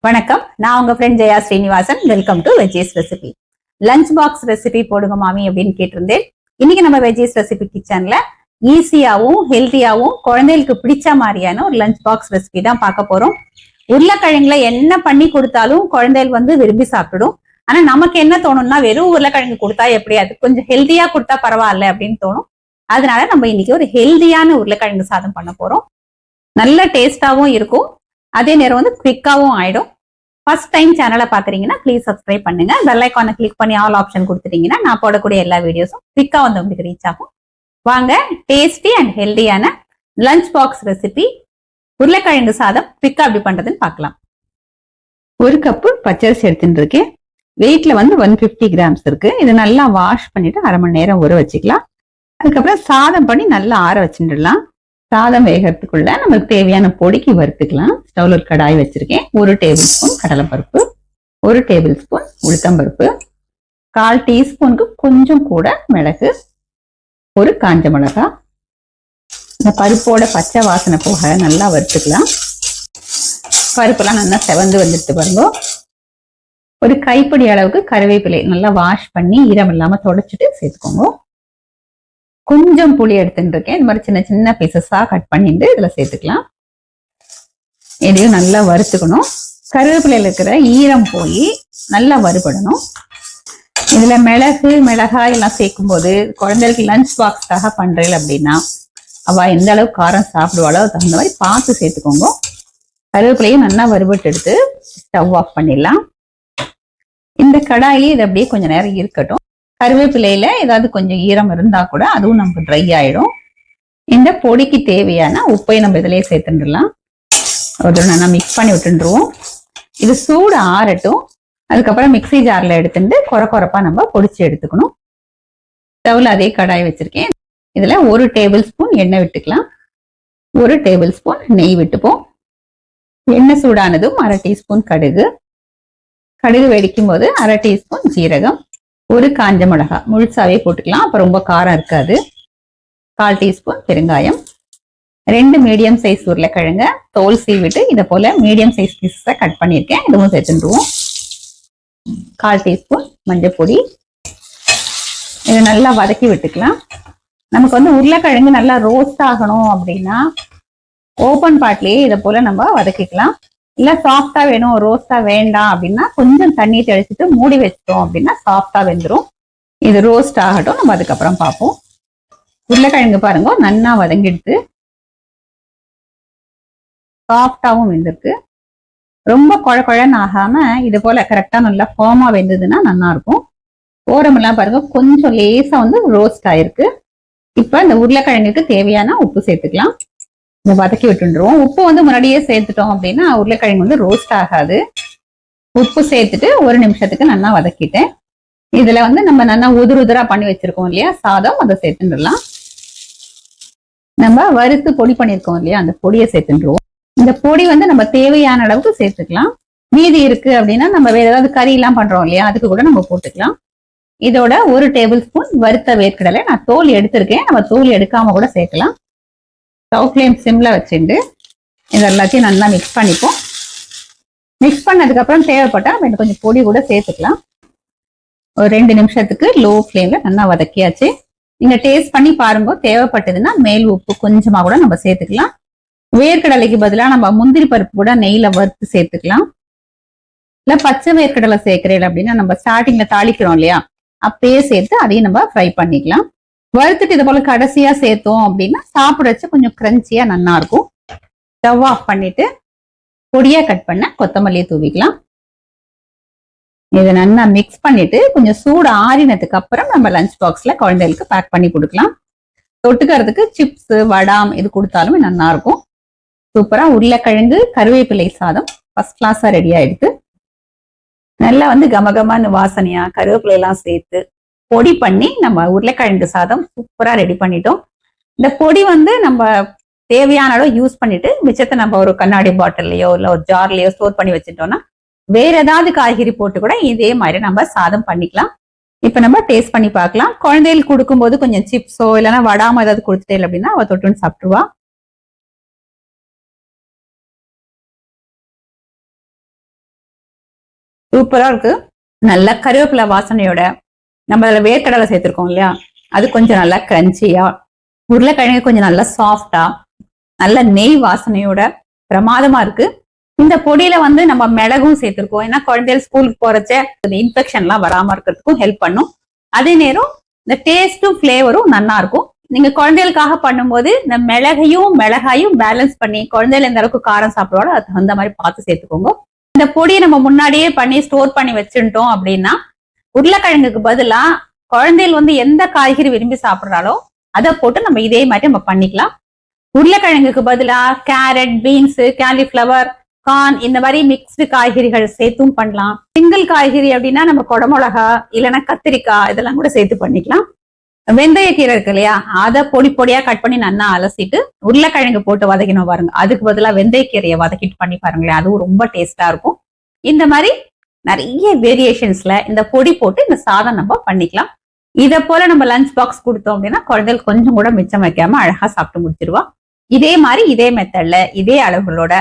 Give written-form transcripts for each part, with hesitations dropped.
வணக்கம். நான் உங்க friend Jaya Srinivasan. Welcome to veggies recipe. Lunch box recipe போடுங்க மாமி அப்படின்னு கேட்டிருந்தேன். இன்னைக்கு நம்ம வெஜ்ஜீஸ் ரெசிபி கிச்சன்ல ஈஸியாவும் ஹெல்த்தியாவும் குழந்தைகளுக்கு பிடிச்ச மாதிரியான ஒரு லஞ்ச் பாக்ஸ் ரெசிபி தான் பார்க்க போறோம். உருளைக்கிழங்குல என்ன பண்ணி கொடுத்தாலும் குழந்தைகள் விரும்பி சாப்பிடும். ஆனா நமக்கு என்ன தோணும்னா வெறும் உருளைக்கிழங்கு கொடுத்தா எப்படி, அது கொஞ்சம் ஹெல்த்தியா கொடுத்தா பரவாயில்ல அப்படின்னு தோணும். அதனால நம்ம இன்னைக்கு ஒரு ஹெல்த்தியான உருளைக்கிழங்கு சாதம் பண்ண போறோம். நல்ல டேஸ்டாவும் இருக்கும், அதே நேரம் குவிக்காவும் ஆயிடும். ஃபர்ஸ்ட் டைம் சேனலை பாக்குறீங்கன்னா ப்ளீஸ் சப்ஸ்கிரைப் பண்ணுங்க. பெல் ஐகானை கிளிக் பண்ணி ஆல் ஆப்ஷன் கொடுத்துட்டீங்கன்னா நான் போடக்கூடிய எல்லா வீடியோஸும் குவிக்கா உங்களுக்கு ரீச் ஆகும். வாங்க டேஸ்டி அண்ட் ஹெல்தியான லஞ்ச் பாக்ஸ் ரெசிபி உருளைக்கிழங்கு சாதம் குவிக்கா எப்படி பண்றதுன்னு பார்க்கலாம். ஒரு கப்பு பச்சரிசி எடுத்துட்டு இருக்கேன். வெயிட்ல 150 கிராம்ஸ் இருக்கு. இது நல்லா வாஷ் பண்ணிட்டு அரை மணி நேரம் ஊற வச்சுக்கலாம். அதுக்கப்புறம் சாதம் பண்ணி நல்லா ஆற வச்சுடலாம். சாதம் வேகிறதுக்குள்ள நமக்கு தேவையான பொடிக்கு வறுத்துக்கலாம். ஸ்டவ்ல ஒரு கடாய் வச்சிருக்கேன். 1 டேபிள் ஸ்பூன் கடலைப்பருப்பு, 1 டேபிள் ஸ்பூன் உளுத்தம்பருப்பு, 1/4 டீஸ்பூனுக்கு கொஞ்சம் கூட மிளகு, 1 காஞ்ச மிளகாய். இந்த பருப்போட பச்சை வாசனை போக நல்லா வறுத்துக்கலாம். பருப்பெல்லாம் நல்லா செவந்து வந்துட்டு பாருங்க. ஒரு கைப்பிடி அளவுக்கு கருவேப்பிலை நல்லா வாஷ் பண்ணி ஈரம் இல்லாம தொடச்சிட்டு சேர்த்துக்கோங்க. கொஞ்சம் புளி எடுத்துட்டு இருக்கேன். இந்த மாதிரி சின்ன சின்ன பீசஸா கட் பண்ணிட்டு இதுல சேர்த்துக்கலாம். இதையும் நல்லா வறுத்துக்கணும். கருவேப்பிலையில இருக்கிற ஈரம் போய் நல்லா வறுபடணும். இதுல மிளகு மிளகாய் எல்லாம் சேர்க்கும் போது குழந்தைகளுக்கு லஞ்ச் பாக்ஸ்க்காக பண்றேன் அப்படின்னா அவ எந்த அளவுக்கு காரம் சாப்பிடுவாளோ தகுந்த மாதிரி பார்த்து சேர்த்துக்கோங்க. கருவேப்பிலையும் நல்லா வறுபட்டு எடுத்து ஸ்டவ் ஆஃப் பண்ணிடலாம். இந்த கடாயிலே இது அப்படியே கொஞ்ச நேரம் இருக்கட்டும். கருவேப்பிலையில ஏதாவது கொஞ்சம் ஈரம் இருந்தா கூட அதுவும் நமக்கு ட்ரை ஆயிடும். இந்த பொடிக்கு தேவையான உப்பை நம்ம இதுலயே சேர்த்துடலாம். ஒரு நல்லா மிக்ஸ் பண்ணி விட்டுருவோம். இது சூடு ஆறட்டும். அதுக்கப்புறம் மிக்சி ஜார்ல எடுத்துட்டு கொரப்பா நம்ம பொடிச்சு எடுத்துக்கணும். ஸ்டவ்ல அதே கடாய் வச்சிருக்கேன். இதுல 1 டேபிள் ஸ்பூன் எண்ணெய் விட்டுக்கலாம். 1 டேபிள் ஸ்பூன் நெய் விட்டுப்போம். எண்ணெய் சூடானதும் 1/2 டீஸ்பூன் கடுகு. கடுகு வெடிக்கும் போது 1/2 டீஸ்பூன் ஜீரகம், 1 காஞ்ச மிளகாய் முழுசாவே போட்டுக்கலாம், அப்ப ரொம்ப காரம் இருக்காது. 1/4 டீஸ்பூன் பெருங்காயம், 2 மீடியம் சைஸ் உருளைக்கிழங்க தோல் சீவிட்டு இதை போல மீடியம் சைஸ் பீஸஸா கட் பண்ணியிருக்கேன். இதுவும் சேர்த்துருவோம். 1/4 டீஸ்பூன் மஞ்சள் பொடி. இதை நல்லா வதக்கி விட்டுக்கலாம். நமக்கு உருளைக்கிழங்கு நல்லா ரோஸ்ட் ஆகணும் அப்படின்னா ஓப்பன் பாட்லயே இதை போல நம்ம வதக்கிக்கலாம். இல்ல சாஃப்டா வேணும், ரோஸ்டா வேண்டாம் அப்படின்னா கொஞ்சம் தண்ணி தெளிச்சுட்டு மூடி வச்சிட்டோம் அப்படின்னா சாஃப்டா வெந்துடும். இது ரோஸ்ட் ஆகட்டும், நம்ம அதுக்கப்புறம் பார்ப்போம். உருளைக்கிழங்கு பாருங்க நல்லா வதங்கிடுது, சாஃப்டாவும் வெந்திருக்கு. ரொம்ப குழன்னு ஆகாம இது போல கரெக்டா நல்லா ஃபார்மா வெந்ததுன்னா நல்லா இருக்கும். ஓரமெல்லாம் பாருங்க கொஞ்சம் லேசா ரோஸ்ட் ஆயிருக்கு. இப்ப இந்த உருளைக்கிழங்குக்கு தேவையான உப்பு சேர்த்துக்கலாம். இதை வதக்கி விட்டுருவோம். உப்பு முன்னாடியே சேர்த்துட்டோம் அப்படின்னா உருளைக்கிழங்கு ரோஸ்ட் ஆகாது. உப்பு சேர்த்துட்டு 1 நிமிஷத்துக்கு நல்லா வதக்கிட்டேன். இதுல நம்ம நல்லா உதிரா பண்ணி வச்சிருக்கோம் இல்லையா சாதம், அதை சேர்த்துடலாம். நம்ம வறுத்து பொடி பண்ணிருக்கோம் இல்லையா அந்த பொடியை சேர்த்துருவோம். இந்த பொடி நம்ம தேவையான அளவுக்கு சேர்த்துக்கலாம். மீதி இருக்கு அப்படின்னா நம்ம வேற ஏதாவது கறி எல்லாம் பண்றோம் இல்லையா அதுக்கு கூட நம்ம போட்டுக்கலாம். இதோட 1 டேபிள் ஸ்பூன் வறுத்த வேர்க்கடலை நான் தோல் எடுத்திருக்கேன். நம்ம தோல் எடுக்காம கூட சேர்க்கலாம். ஸ்டவ் ஃப்ளேம் சிம்ல வச்சுட்டு இது எல்லாத்தையும் நல்லா மிக்ஸ் பண்ணிப்போம். மிக்ஸ் பண்ணதுக்கு அப்புறம் தேவைப்பட்டா நம்ம கொஞ்சம் பொடி கூட சேர்த்துக்கலாம். ஒரு 2 நிமிஷத்துக்கு லோ ஃப்ளேம்ல நல்லா வதக்கியாச்சு. நீங்க டேஸ்ட் பண்ணி பாருங்க, தேவைப்பட்டதுன்னா மேல் உப்பு கொஞ்சமா கூட நம்ம சேர்த்துக்கலாம். வேர்க்கடலைக்கு பதிலாக நம்ம முந்திரி பருப்பு கூட நெய்ல வறுத்து சேர்த்துக்கலாம். இல்ல பச்சை வேர்க்கடலை சேர்க்கிறேன் அப்படின்னா நம்ம ஸ்டார்டிங்ல தாளிக்கிறோம் இல்லையா அப்பயே சேர்த்து அதையும் நம்ம ஃப்ரை பண்ணிக்கலாம். வறுத்துட்டு இது போல கடைசியா சேர்த்தோம் அப்படின்னா சாப்பிடச்சு கொஞ்சம் கிரன்ச்சியா நல்லா இருக்கும். ஸ்டவ் ஆஃப் பண்ணிட்டு பொடியா கட் பண்ண கொத்தமல்லியை தூவிக்கலாம். இதை நல்லா மிக்ஸ் பண்ணிட்டு கொஞ்சம் சூடு ஆறினதுக்கு அப்புறம் நம்ம லஞ்ச் பாக்ஸ்ல குழந்தைகளுக்கு பேக் பண்ணி கொடுக்கலாம். தொட்டுக்கிறதுக்கு சிப்ஸ் வடாம் இது கொடுத்தாலுமே நல்லா இருக்கும். சூப்பரா உருளைக்கிழங்கு கருவேப்பிலை சாதம் ஃபர்ஸ்ட் கிளாஸா ரெடி ஆயிடுது. நல்லா கமகமான வாசனையா கருவேப்பிலை எல்லாம் சேர்த்து பொடி பண்ணி நம்ம உருளைக்கிழங்கு சாதம் சூப்பரா ரெடி பண்ணிட்டோம். இந்த பொடி நம்ம தேவையான அளவு யூஸ் பண்ணிட்டு மிச்சத்தை நம்ம ஒரு கண்ணாடி பாட்டில்லையோ இல்ல ஒரு ஜார்லயோ ஸ்டோர் பண்ணி வச்சுட்டோம்னா வேற ஏதாவது காய்கறி போட்டு கூட இதே மாதிரி நம்ம சாதம் பண்ணிக்கலாம். இப்ப நம்ம டேஸ்ட் பண்ணி பார்க்கலாம். குழந்தைகளுக்கு கொடுக்கும்போது கொஞ்சம் சிப்ஸோ இல்லைன்னா வடாம ஏதாவது கொடுத்துட்டே அப்படின்னா அவ தொட்டுன்னு சாப்பிட்டுருவா. சூப்பரா இருக்கு. நல்ல கருவேப்பிலை வாசனையோட நம்ம அதுல வேர்க்கடலை சேர்த்திருக்கோம் இல்லையா, அது கொஞ்சம் நல்லா கிரன்ச்சியா, உருளைக்கிழங்கு கொஞ்சம் நல்லா சாஃப்டா, நல்ல நெய் வாசனையோட பிரமாதமா இருக்கு. இந்த பொடியில வந்து நம்ம மிளகும் சேர்த்திருக்கோம். ஏன்னா குழந்தைகள் ஸ்கூலுக்கு போறச்ச இன்ஃபெக்ஷன் எல்லாம் வராம இருக்கிறதுக்கும் ஹெல்ப் பண்ணும். அதே நேரம் இந்த டேஸ்டும் பிளேவரும் நல்லா இருக்கும். நீங்க குழந்தைகளுக்காக பண்ணும்போது இந்த மிளகாயும் பேலன்ஸ் பண்ணி குழந்தைகள் எந்த அளவுக்கு காரம் சாப்பிடுவாரோ அது அந்த மாதிரி பார்த்து சேர்த்துக்கோங்க. இந்த பொடியை நம்ம முன்னாடியே பண்ணி ஸ்டோர் பண்ணி வச்சுட்டோம் அப்படின்னா உருளைக்கிழங்குக்கு பதிலா குழந்தைகள் வந்து எந்த காய்கறி விரும்பி சாப்பிடுறாலோ அதை போட்டு நம்ம இதே மாதிரி நம்ம பண்ணிக்கலாம். உருளைக்கிழங்குக்கு பதிலா கேரட், பீன்ஸ், காலிஃபிளவர், கார்ன் இந்த மாதிரி மிக்ஸ்டு காய்கறிகள் சேர்த்தும் பண்ணலாம். சிங்கிள் காய்கறி அப்படின்னா நம்ம குடமிளகா இல்லைன்னா கத்திரிக்காய் இதெல்லாம் கூட சேர்த்து பண்ணிக்கலாம். வெந்தய கீரை இருக்கு இல்லையா, அதை பொடி பொடியா கட் பண்ணி நல்லா அலசிட்டு உருளைக்கிழங்கு போட்டு வதக்கணும் பாருங்க. அதுக்கு பதிலா வெந்தய கீரையை வதக்கிட்டு பண்ணி பாருங்களேன், அதுவும் ரொம்ப டேஸ்டா இருக்கும். இந்த மாதிரி நிறைய வேரியேஷன்ஸ்ல இந்த பொடி போட்டு இந்த சாதம் நம்ம பண்ணிக்கலாம். இதை போல நம்ம லஞ்ச் பாக்ஸ் கொடுத்தோம் அப்படின்னா குழந்தைகள் கொஞ்சம் கூட மிச்சம் வைக்காம அழகா சாப்பிட்டு முடிச்சிருவா. இதே மாதிரி இதே மெத்தட்ல இதே அளவுகளோட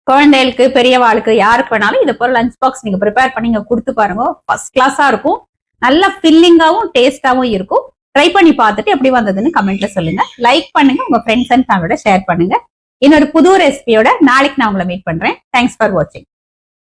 குழந்தைகளுக்கு பெரியவாளுக்கு யாருக்கு வேணாலும் இதை போல லஞ்ச் பாக்ஸ் நீங்க ப்ரிப்பேர் பண்ணி நீங்க கொடுத்து பாருங்க. ஃபர்ஸ்ட் கிளாஸா இருக்கும், நல்லா ஃபில்லிங்காவும் டேஸ்டாவும் இருக்கும். ட்ரை பண்ணி பார்த்துட்டு எப்படி வந்ததுன்னு கமெண்ட்ல சொல்லுங்க. லைக் பண்ணுங்க, உங்க ஃப்ரெண்ட்ஸ் அண்ட் ஃபேமிலியோட ஷேர் பண்ணுங்க. இன்னொரு புது ரெசிபியோட நாளைக்கு நான் உங்களை மீட் பண்றேன். தேங்க்ஸ் ஃபார் வாட்சிங்.